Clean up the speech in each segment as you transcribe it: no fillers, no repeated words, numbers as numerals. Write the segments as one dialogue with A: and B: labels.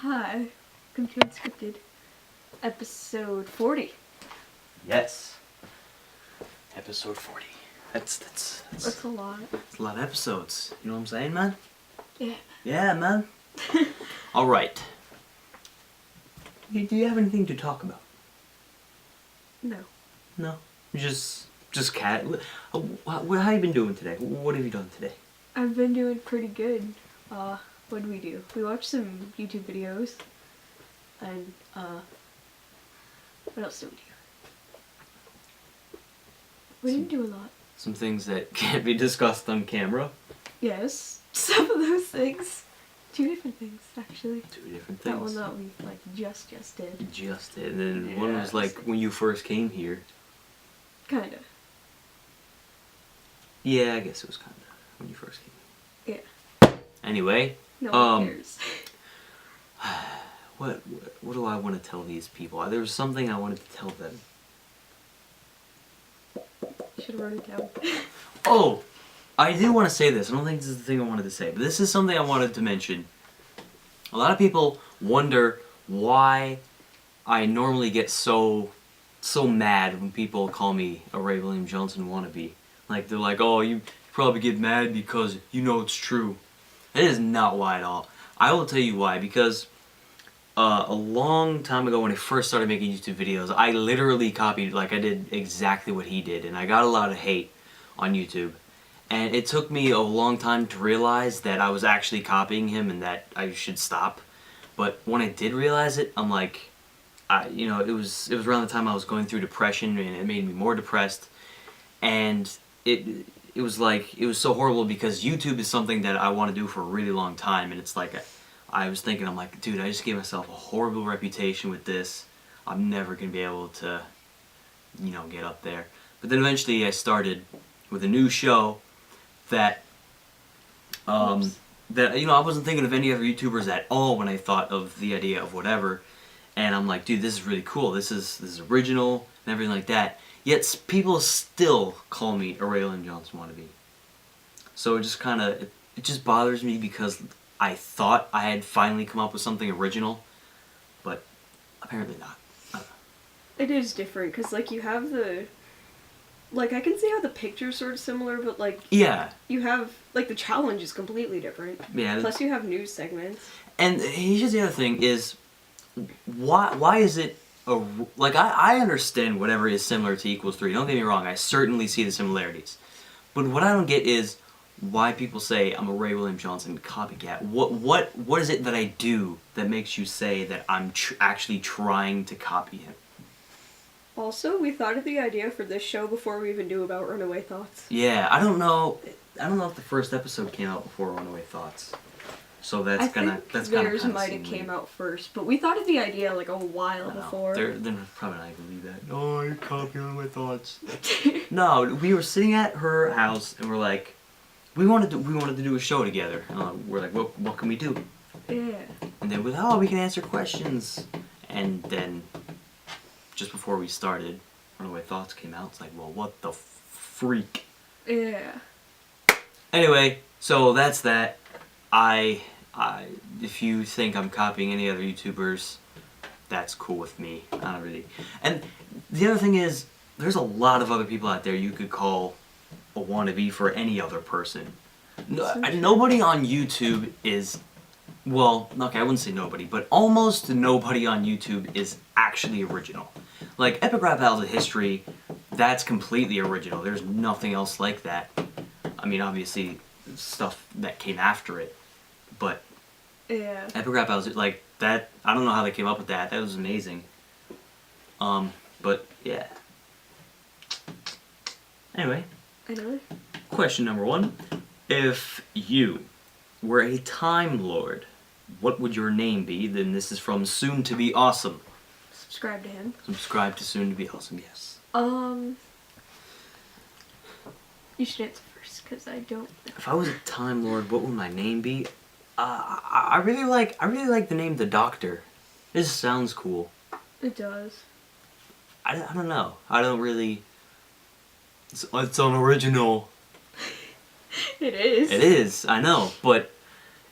A: Hi, welcome to Unscripted, episode 40.
B: Yes. Episode 40. That's
A: That's a lot.
B: a lot of episodes. You know what I'm saying, man?
A: Yeah.
B: Yeah, man. Alright. Do you have anything to talk about?
A: No.
B: No? Just cat. How you been doing today? What have you done today?
A: I've been doing pretty good. What did we do? We watched some YouTube videos, and, what else did we do? We didn't do a lot.
B: Some things that can't be discussed on camera.
A: Yes, some of those things. Two different things, actually.
B: Two different
A: That
B: things.
A: one that we, just did.
B: Just did. And then one
A: Yeah.
B: was like when you first came here.
A: Kinda.
B: Yeah, I guess it was kinda when you first came here.
A: Yeah.
B: Anyway.
A: No one cares.
B: What do I want to tell these people? There was something I wanted to tell them.
A: Should've wrote it down.
B: Oh! I do want to say this. I don't think this is the thing I wanted to say, but this is something I wanted to mention. A lot of people wonder why I normally get so mad when people call me a Ray William Johnson wannabe. Like, they're like, oh, you probably get mad because you know it's true. That is not why at all. I will tell you why, because a long time ago when I first started making YouTube videos, I literally copied, I did exactly what he did, and I got a lot of hate on YouTube. And it took me a long time to realize that I was actually copying him and that I should stop. But when I did realize it, I'm like, it was around the time I was going through depression, and it made me more depressed. And it was so horrible because YouTube is something that I want to do for a really long time, and it's like I was thinking, I'm like, dude, I just gave myself a horrible reputation with this. I'm never gonna be able to, get up there. But then eventually I started with a new show that I wasn't thinking of any other YouTubers at all when I thought of the idea of whatever. And I'm like, dude, this is really cool. This is original and everything like that. Yet people still call me a Ray William Johnson wannabe. So it just it just bothers me because I thought I had finally come up with something original, but apparently not. I don't know.
A: It is different, because, you have the... I can see how the picture's sort of similar, but,
B: yeah.
A: You have... the challenge is completely different.
B: Yeah.
A: Plus you have news segments.
B: And here's the other thing is, why is it I understand whatever is similar to equals 3. Don't get me wrong, I certainly see the similarities. But what I don't get is why people say I'm a Ray William Johnson copycat. What is it that I do that makes you say that I'm actually trying to copy him?
A: Also, we thought of the idea for this show before we even knew about Runaway Thoughts.
B: Yeah, I don't know if the first episode came out before Runaway Thoughts. So that's kind of
A: theirs might have came out first, but we thought of the idea a while before.
B: They're probably not going to believe that. Oh, you're copying my thoughts. No, we were sitting at her house and we're like, we wanted to do a show together. We're like, what can we do?
A: Yeah.
B: And then we can answer questions. And then just before we started, Runaway Thoughts came out. It's like, well, what the freak?
A: Yeah.
B: Anyway, so that's that. If you think I'm copying any other YouTubers, that's cool with me. I don't really. And the other thing is, there's a lot of other people out there you could call a wannabe for any other person. Nobody on YouTube is, well, okay, I wouldn't say nobody, but almost nobody on YouTube is actually original. Like Epic Rap Battles of History, that's completely original. There's nothing else like that. I mean, obviously, stuff that came after it, but
A: yeah,
B: Epic Rap Battles, that, I don't know how they came up with that. That was amazing. But yeah. Anyway. Question number 1: if you were a Time Lord, what would your name be? Then this is from Soon to Be Awesome.
A: Subscribe to him.
B: Subscribe to Soon to Be Awesome. Yes.
A: You should answer first, because I don't.
B: If I was a Time Lord, what would my name be? I really like the name The Doctor. It just sounds cool.
A: It does.
B: I don't know. I don't really. It's unoriginal.
A: It is.
B: It is. I know, but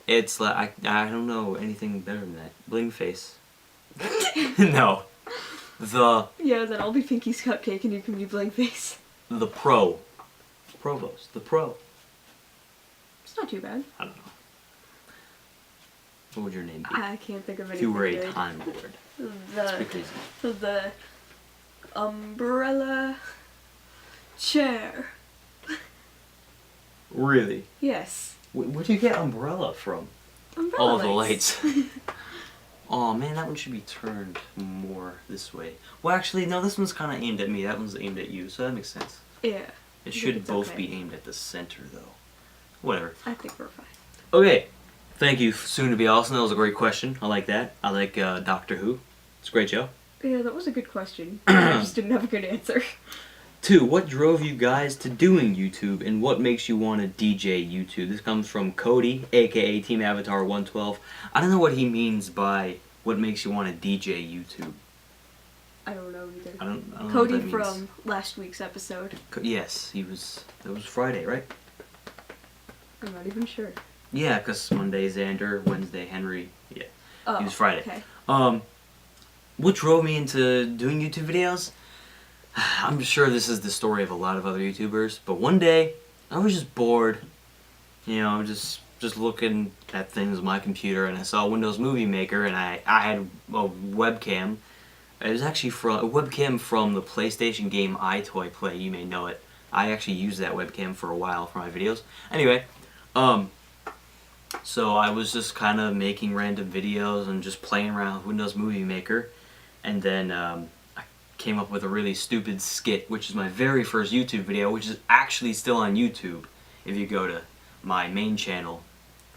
B: It's like I don't know anything better than that. Bling face. No.
A: Yeah, then I'll be Pinky's cupcake and you can be Bling face.
B: The pro. Provost. The pro.
A: It's not too bad.
B: I don't know. What would your name be?
A: I can't think of anything
B: If you were a
A: good.
B: Time Lord.
A: The umbrella chair.
B: Really?
A: Yes.
B: Where'd you get umbrella from?
A: Umbrella
B: Oh, the lights. Oh man, that one should be turned more this way. Well, actually, no, this one's kind of aimed at me. That one's aimed at you, so that makes sense.
A: Yeah.
B: It should
A: It's
B: both
A: okay.
B: be aimed at the center, though. Whatever.
A: I think we're fine.
B: Okay. Thank you, soon to be Austin. That was a great question. I like that. I like Doctor Who. It's a great show.
A: Yeah, that was a good question. I just didn't have a good answer.
B: 2. What drove you guys to doing YouTube, and what makes you want to DJ YouTube? This comes from Cody, aka Team Avatar 112. I don't know what he means by what makes you want to DJ YouTube.
A: I don't know either.
B: I don't know
A: Cody
B: what that means.
A: from last week's episode.
B: Yes, he was. That was Friday, right?
A: I'm not even sure.
B: Yeah, because Monday Xander, Wednesday Henry. Yeah,
A: Oh,
B: he was Friday.
A: Okay.
B: What drove me into doing YouTube videos? I'm sure this is the story of a lot of other YouTubers, but one day I was just bored, you know, just looking at things on my computer, and I saw Windows Movie Maker, and I had a webcam. It was actually from a webcam from the PlayStation game iToy Play. You may know it. I actually used that webcam for a while for my videos. Anyway, so I was just kind of making random videos and just playing around with Windows Movie Maker, and then I came up with a really stupid skit, which is my very first YouTube video, which is actually still on YouTube. If you go to my main channel,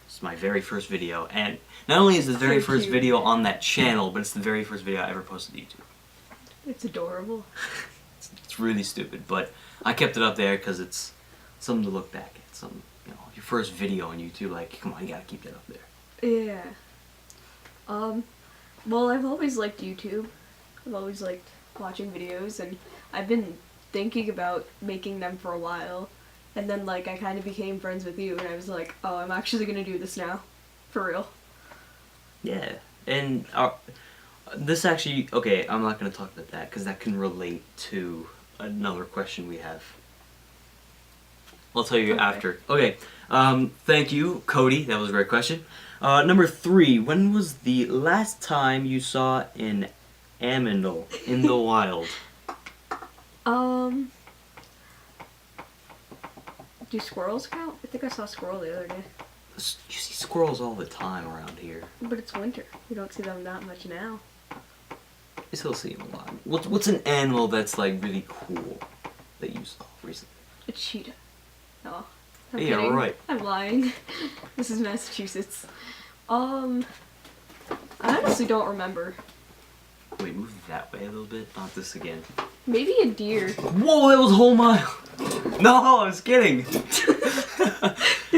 B: it's my very first video, and not only is it the very
A: So
B: first
A: cute.
B: video on that channel, but it's the very first video I ever posted to YouTube.
A: It's adorable.
B: It's really stupid, but I kept it up there because it's something to look back at. Some, you know, your first video on YouTube, like, come on, you gotta keep that up there.
A: Yeah. Well, I've always liked YouTube. I've always liked watching videos, and I've been thinking about making them for a while. And then, like, I kind of became friends with you, and I was like, oh, I'm actually gonna do this now. For real.
B: Yeah, and this actually, okay, I'm not going to talk about that because that can relate to another question we have. I'll tell you
A: Okay.
B: after. Okay, thank you, Cody. That was a great question. Number 3, when was the last time you saw an aminal in the wild?
A: Do squirrels count? I think I saw a squirrel the other day.
B: You see squirrels all the time around here.
A: But it's winter. We don't see them that much now.
B: I still see them a lot. What's an animal that's like really cool that you saw recently?
A: A cheetah. No. I'm
B: Yeah,
A: kidding.
B: right.
A: I'm lying. This is Massachusetts. I honestly don't remember.
B: Wait, move that way a little bit. Not this again.
A: Maybe a deer.
B: Whoa, that was a whole mile. No, I was kidding.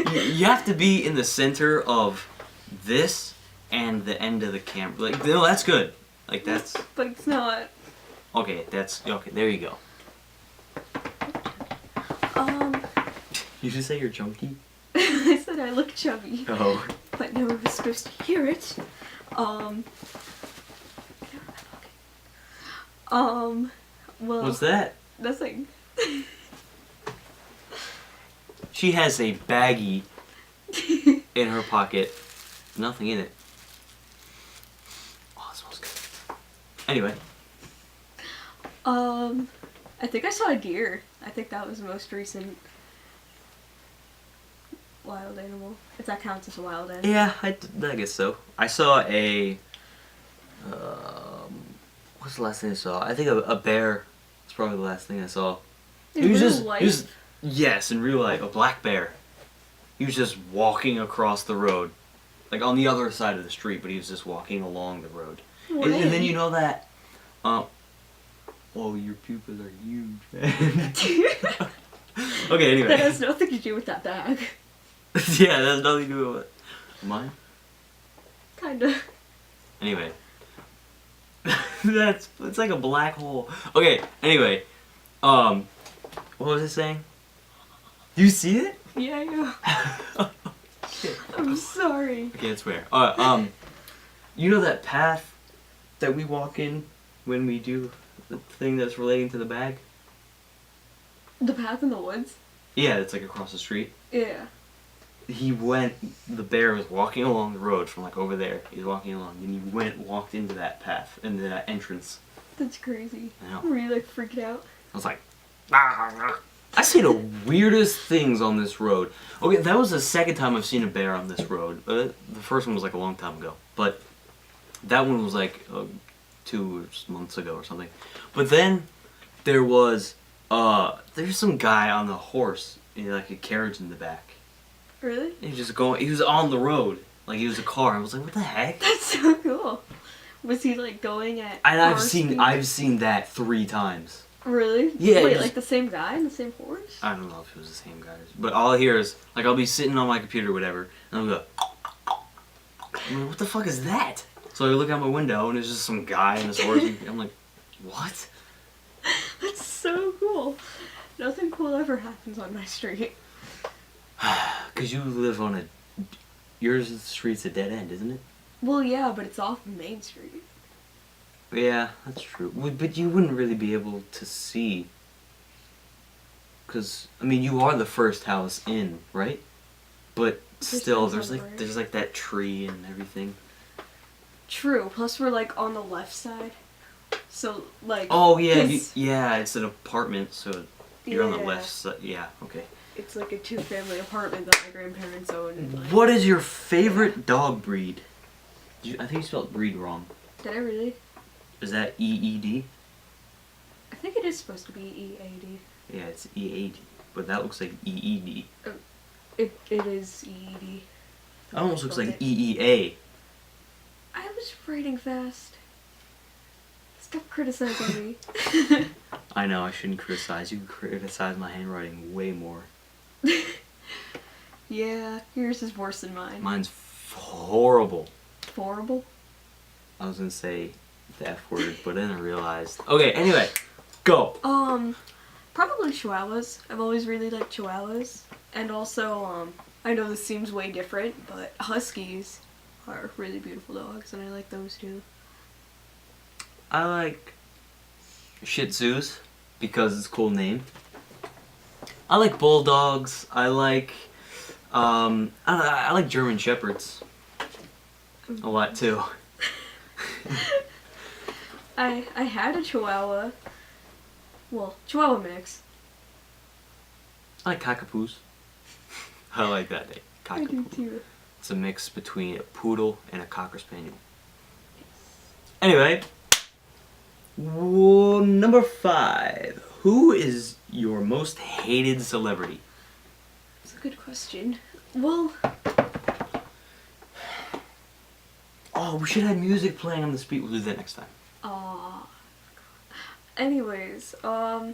B: you have to be in the center of this and the end of the camera. Like, no, that's good. Like, that's
A: But it's not.
B: okay. That's okay. There you go. You should say you're chunky.
A: I said I look chubby.
B: Oh.
A: But no one was supposed to hear it. Well.
B: What's that?
A: Nothing.
B: She has a baggie in her pocket. Nothing in it. Oh, it smells good. Anyway.
A: I think I saw a deer. I think that was the most recent wild animal. If that counts as a wild animal.
B: Yeah, I guess so. I saw a. What's the last thing I saw? I think a bear. It's probably the last thing I saw.
A: In real life?
B: Yes, in real life, a black bear. He was just walking across the road, like on the other side of the street, but he was just walking along the road. And then you know that. Oh, your pupils are huge. Okay, anyway.
A: That has nothing to do with that bag.
B: Yeah, that has nothing to do with it. Mine?
A: Kinda.
B: Anyway. It's like a black hole. Okay, anyway. What was I saying? Do you see it?
A: Yeah, yeah. I'm sorry.
B: Okay, it's fair. You know that path that we walk in when we do the thing that's relating to the bag?
A: The path in the woods?
B: Yeah, it's like across the street.
A: Yeah.
B: The bear was walking along the road from like over there. He was walking along, and he walked into that path, into that entrance.
A: That's crazy.
B: I know.
A: Were you like freaking out?
B: I was like, I see the weirdest things on this road. Okay, that was the second time I've seen a bear on this road. The first one was like a long time ago, but that one was like 2 months ago or something. But then there was there's some guy on the horse in like a carriage in the back.
A: Really?
B: He was just going. He was on the road like he was a car. I was like, what the heck?
A: That's so cool. Was he like going at?
B: And
A: speed?
B: I've seen that 3 times.
A: Really?
B: Yeah.
A: Wait, like the same guy and the same horse?
B: I don't know if it was the same guy, but all I hear is like I'll be sitting on my computer or whatever, and I'll go, I'm like, what the fuck is that? So I look out my window and there's just some guy and his horse. And I'm like, what?
A: That's so cool. Nothing cool ever happens on my street.
B: Cause you live on your street's a dead end, isn't it?
A: Well, yeah, but it's off Main Street.
B: Yeah, that's true. But you wouldn't really be able to see. Cause I mean, you are the first house in, right? But still, there's like that tree and everything.
A: True. Plus, we're like on the left side, so like.
B: Oh yeah, yeah. It's an apartment, so you're on the
A: Yeah.
B: left side. Yeah, okay.
A: It's like a 2-family apartment that my grandparents own. And, like,
B: What is your favorite dog breed? I think you spelled breed wrong.
A: Did I really?
B: Is that EED?
A: I think it is supposed to be EAD.
B: Yeah, it's EAD, but that looks like EED.
A: It is EED.
B: That almost looks like EEA.
A: I was writing fast. Stop criticizing me.
B: I know, I shouldn't criticize. You criticize my handwriting way more.
A: Yeah, yours is worse than mine.
B: Mine's horrible.
A: Horrible?
B: I was gonna say the F word, but then I realized. Okay, anyway, go.
A: Probably Chihuahuas. I've always really liked Chihuahuas. And also, I know this seems way different, but Huskies are really beautiful dogs, and I like those too.
B: I like Shih Tzus because it's a cool name. I like Bulldogs. I like German Shepherds a lot too.
A: I had a Chihuahua. Well, Chihuahua mix.
B: I like Cockapoos. I like that name.
A: I do
B: Cockapoo.
A: too.
B: It's a mix between a poodle and a cocker spaniel. Anyway, number 5. Who is your most hated celebrity?
A: That's a good question. Well,
B: oh, we should have music playing on the speed. We'll do that next time.
A: anyways, I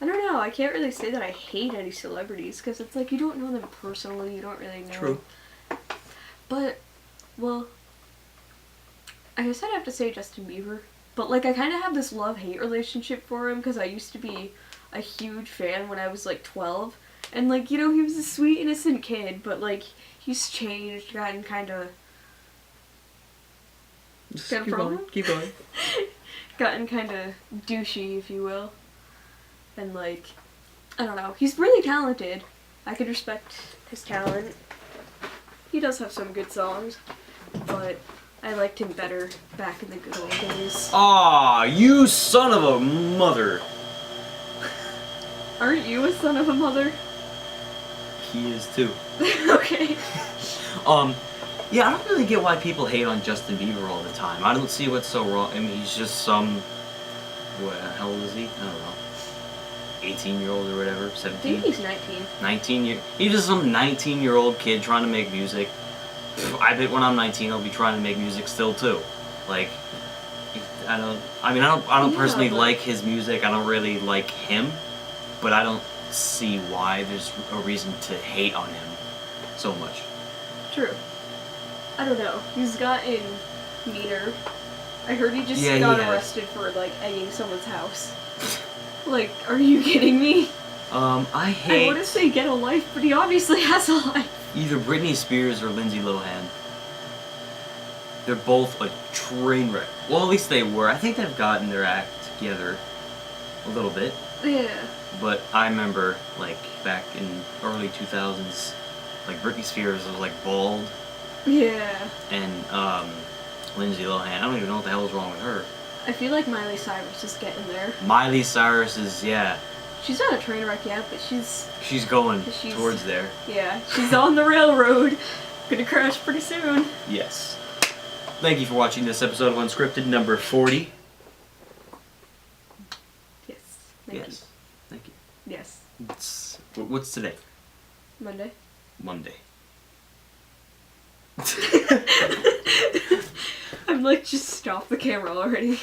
A: don't know. I can't really say that I hate any celebrities because it's like you don't know them personally. You don't really know.
B: True.
A: But, well, I guess I'd have to say Justin Bieber. But, like, I kind of have this love-hate relationship for him because I used to be a huge fan when I was, like, 12. And, like, you know, he was a sweet, innocent kid, but, like, he's changed, gotten kind of...
B: Keep going. Keep going.
A: gotten kind of douchey, if you will. And, like, I don't know. He's really talented. I could respect his talent. He does have some good songs, but I liked him better back in the good old days.
B: Aw, you son of a mother.
A: Aren't you a son of a mother?
B: He is too.
A: Okay.
B: Yeah, I don't really get why people hate on Justin Bieber all the time. I don't see what's so wrong. I mean, he's just how old is he? I don't know. 18-year-old or whatever,
A: I
B: 17?
A: think he's 19.
B: 19 he's just some 19-year-old kid trying to make music. I bet when I'm 19 I'll be trying to make music still too. Like, I don't personally like his music. I don't really like him, but I don't see why there's a reason to hate on him so much.
A: True. I don't know. He's gotten meaner. I heard he just
B: Yeah,
A: got
B: he has.
A: arrested for, like, egging someone's house. Like, are you kidding me?
B: I
A: I
B: hate...
A: want to say get a life, but he obviously has a life.
B: either Britney Spears or Lindsay Lohan. They're both a train wreck. Well, at least they were. I think they've gotten their act together a little bit.
A: Yeah.
B: But I remember, like, back in early 2000s, like, Britney Spears was, like, bald.
A: Yeah.
B: And, Lindsay Lohan, I don't even know what the hell is wrong with her.
A: I feel like Miley Cyrus is getting there.
B: Miley Cyrus is, yeah.
A: She's not a train wreck yet, but she's
B: going towards there.
A: Yeah, she's on the railroad. Gonna crash pretty soon.
B: Yes. Thank you for watching this episode of Unscripted number 40.
A: Yes. Thank you.
B: Thank you.
A: Yes.
B: What's today?
A: Monday.
B: Monday.
A: I'm like, just stop the camera already.